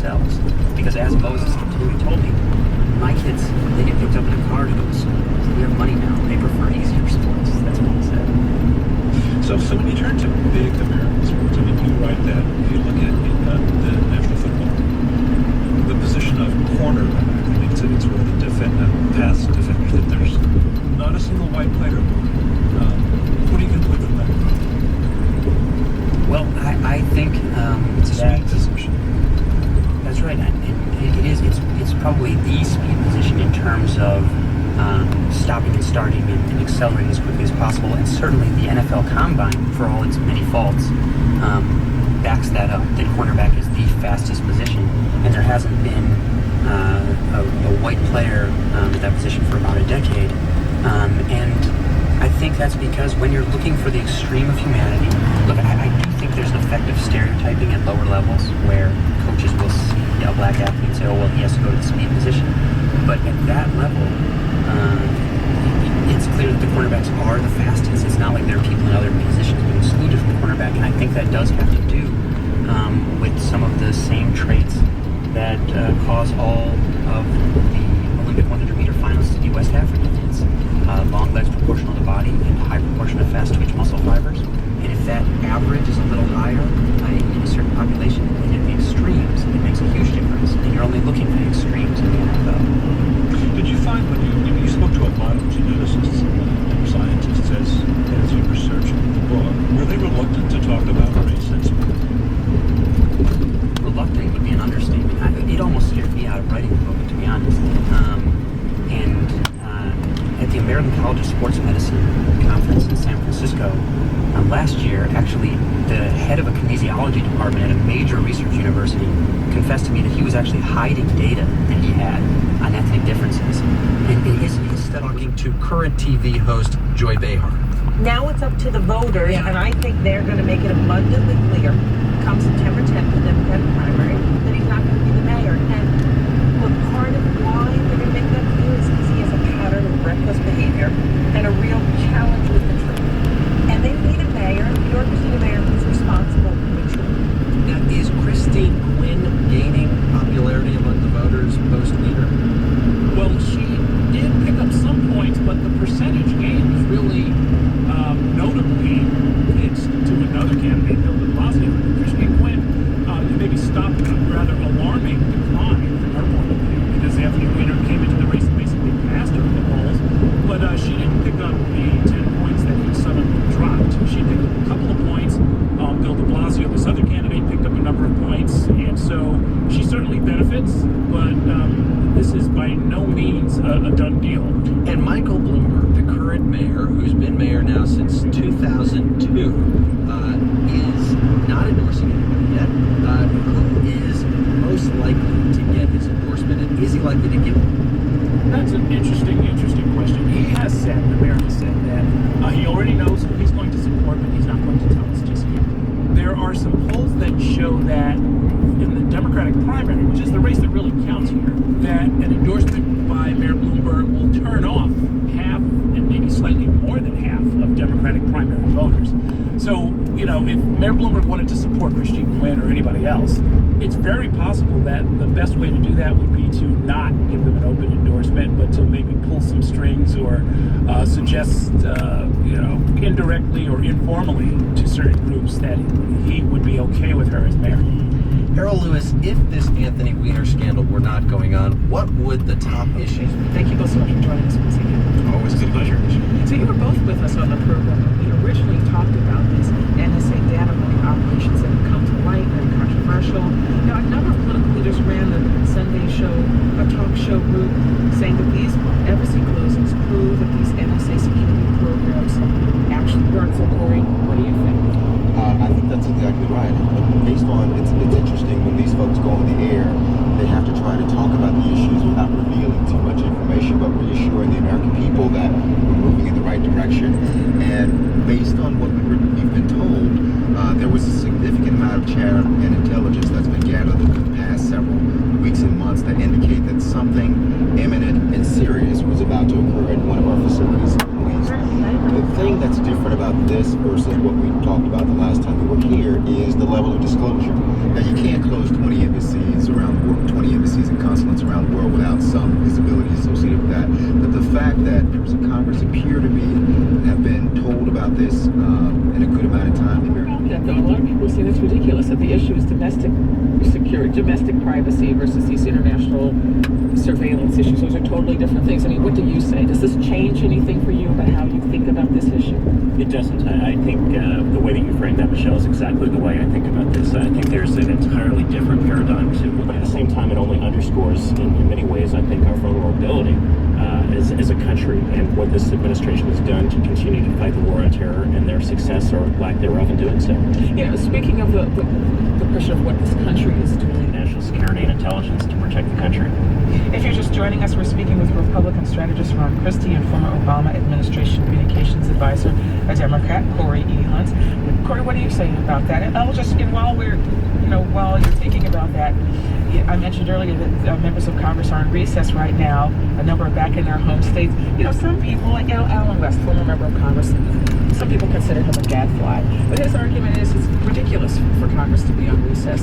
themselves. Because as Moses continually told me, my kids, they get picked up in a car to go to school. We have money now. They prefer easier sports. That's what he said. So when you turn to big American sports, I mean, you write that if you look at the National Football, the position of cornerback, I think it's where the pass defender, that there's not a single white player. What do you conclude from that? Well, I think It's a speed position. That's right. And it is. It's probably the speed position in terms of stopping and starting and accelerating as quickly as possible. And certainly the NFL Combine, for all its many faults, backs that up. That cornerback is the fastest position, and there hasn't been a white player at that position for about a decade. And I think that's because when you're looking for the extreme of humanity, look, I do think there's an effect of stereotyping at lower levels where coaches will see a black athlete and say, oh, well, he has to go to the speed position. But at that level, it's clear that the cornerbacks are the fastest. It's not like there are people in other positions being excluded from the cornerback, and I think that does have to do with some of the same traits that cause all of the Olympic 100-meter finalists to be West African. It's long legs proportional to body and high proportion of fast-twitch muscle fibers. And if that average is a little higher in a certain population, and in the extremes, it makes a huge difference. And you're only looking for the extremes in the NFL. Did you find when you spoke to a lot of geneticists and scientists as you researched the book, were they reluctant to talk about race and sport? Reluctant would be an understatement. It almost scared me out of writing the book, to be honest. At the American College of Sports Medicine conference in San Francisco last year, actually, the head of a kinesiology department at a major research university confessed to me that he was actually hiding data that he had on ethnic differences. And in his study, talking to current TV host Joy Behar. Now it's up to the voters, and I think they're going to make it abundantly clear, come September 10th, the Democratic primary, that he's not going to be the mayor. And look, part of why they're going to make that clear is because he has a pattern of reckless behavior and a real challenge with the truth. And they need a mayor, New Yorkers need a mayor who's responsible for the truth. Now, is Christine Quinn gaining popularity among the voters post-leader? Well, she did pick up some points, but the percentage gain was really notably pitched to another candidate, Bill de Blasio. Christine Quinn maybe stopped a rather alarming decline from her point of view, because Anthony Weiner came into the race and basically passed her in the polls, but she didn't pick up the 10 points that he suddenly dropped. She picked up a couple of points. Bill de Blasio, this other candidate, picked up a number of points, and so she certainly benefits, but this is by no means a done deal. And Michael Bloomberg, the current mayor, who's been mayor now since 2002, is not endorsing anybody yet. Who is most likely to get his endorsement, and is he likely to give it? That's an interesting question. He has said, the mayor has said that he already knows who he's going to support, but he's not going to tell us just yet. There are some polls that show that in the Democratic primary, which is the race that really counts here, that an endorsement by Mayor Bloomberg will turn off half and maybe slightly more than half of Democratic primary voters. So, if Mayor Bloomberg wanted to support Christine Quinn or anybody else, it's very possible that the best way to do that would be to not give them an open endorsement, but to maybe pull some strings or suggest, indirectly or informally to certain groups that he would be okay with her as mayor. Harold Lewis, if this Anthony Weiner scandal were not going on, what would the top issues be? Thank you both so much for joining us once again. Always a pleasure. So you were both with us on the program when we originally talked about these NSA data mining operations that have come to light, very controversial. Now, a number of political leaders ran the Sunday show, a talk show group, saying that these privacy closings prove that these NSA security programs actually work. So, Corey, what do you think? I think that's exactly right. Based on, it's interesting when these folks go on the air, they have to try to talk about the issues without revealing too much information, but reassuring the American people that we're moving in the right direction. And based on what we've been told, there was a significant amount of chatter and intelligence that's been gathered over the past several weeks and months that indicate that something imminent and serious was about to occur at one of our facilities. The thing that's different about this versus what we talked talked about the last time we were here is the level of disclosure. Now, you can't close 20 embassies around the world, 20 embassies and consulates around the world without some visibility associated with that. But the fact that members of Congress appear to have been told about this in a good amount of time. That though, a lot of people say that's ridiculous. That the issue is domestic security, domestic privacy versus these international surveillance issues. Those are totally different things. I mean, what do you say? Does this change anything for you about how you think about this issue? It doesn't. I think the way that you framed that, Michelle, is exactly the way I think about this. I think there's an entirely different paradigm to it. At the same time, it only underscores, in many ways, I think, our vulnerability as a country and what this administration has done to continue to fight the war on terror and their success or lack thereof in doing so. You know, speaking of the question of what this country is doing, National security and intelligence to protect the country. if you're just joining us, we're speaking with Republican strategist Ron Christie and former Obama administration communications advisor, a Democrat, Corey E. Hunt. Corey, what are you saying about that? And I'll just, while you're thinking about that, I mentioned earlier that members of Congress are in recess right now. A number are back in their home states. Some people, like Alan West, former member of Congress, some people consider him a gadfly. But his argument is it's ridiculous for Congress to be on recess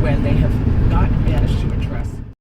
when they have not managed to attract